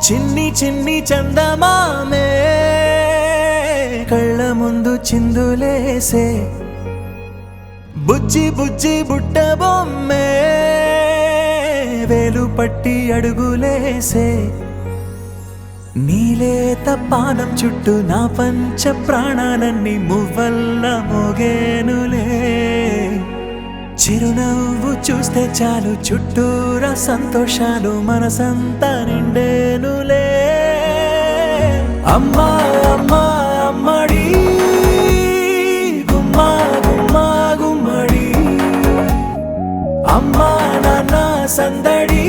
చిన్ని చిన్ని చందమామే కళ్ళ ముందు చిందులేసే బుజ్జి బుజ్జి బుట్ట బొమ్మే వేలు పట్టి అడుగులేసే నీలేత పానం చుట్టూ నా పంచ ప్రాణాలన్నీ మువ్వల్ల మోగేనులే చిరునవ్వు చూస్తే చాలు చుట్టూరా సంతోషాలు మనసంతా నిండేనులే అమ్మా అమ్మా అమ్మడి గుమ్మా గుమ్మా గుమ్మడి అమ్మా నాన్న సందడి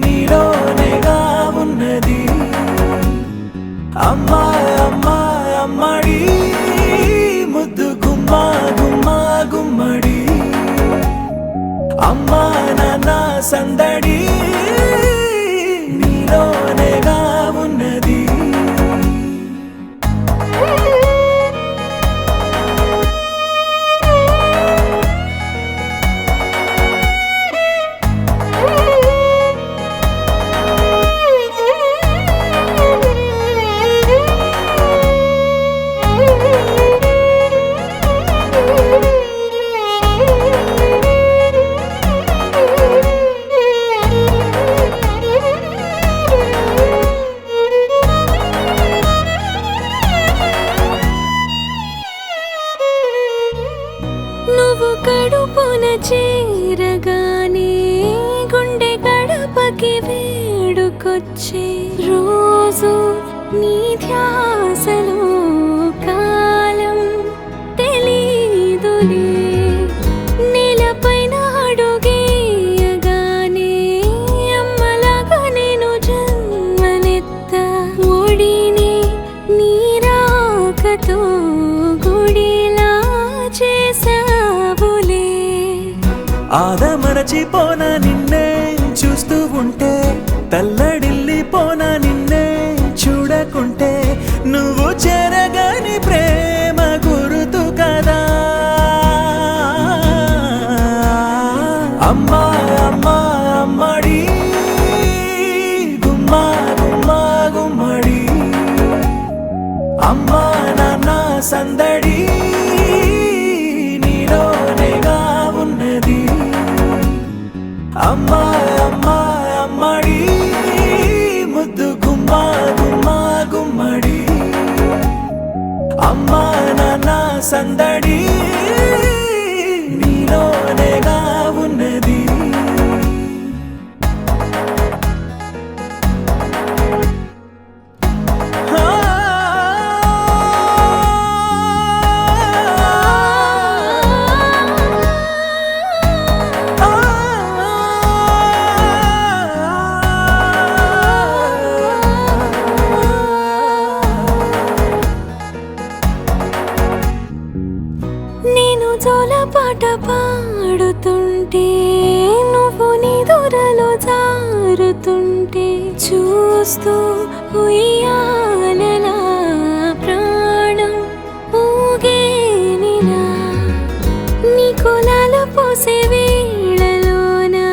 నీలోనేగా ఉన్నది అమ్మా అమ్మా అమ్మడి ముద్దు గుమ్మా గుమ్మా గుమ్మడి అమ్మా నాన్న సందడి నీలోనేగా ఉన్నది నువ్వు కడుపున చేరగానే గుండె గడపకి వేడుకొచ్చే రోజు నీ ధ్యాసలో కాలం తెలీదులే నేలపైన అడుగేయగానే అమ్మలాగా నేను జన్మనెత్త ఒడిని నీ రాకతో గుడిలా చేసావులే ఆదమరచిపోనా నిన్నే చూస్తూ ఉంటే తల్లడిల్లిపోనా నిన్నే చూడకుంటే నువ్వు చెరగని ప్రేమ గురుతు కదా అమ్మా అమ్మా అమ్మడి గుమ్మా గుమ్మా గుమ్మడి అమ్మా నాన్న సందడి నీలోనేగా ఉన్నది అమ్మా అమ్మా అమ్మడి ముద్దు గుమ్మా గుమ్మా గుమ్మడి అమ్మా నాన్న సందడి నీలోనేగా ఉన్నది నేను జోలపాట పాడుతుంటే నువ్వు నీ దూరలో జారుతుంటే చూస్తూ ఉయ్యాలలా ప్రాణం ఊగేనిలా నీ కులాల పోసే వేళలోనా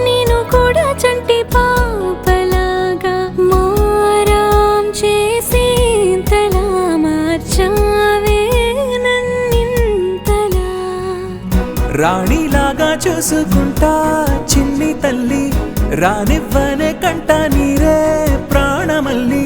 నేను కూడా చంటి పాపలాగా మారాం చేసేంతలా మార్చావే రాణిలాగా చూసుకుంటా చిన్ని తల్లి రానివ్వనే కంట నీరే ప్రాణమల్లి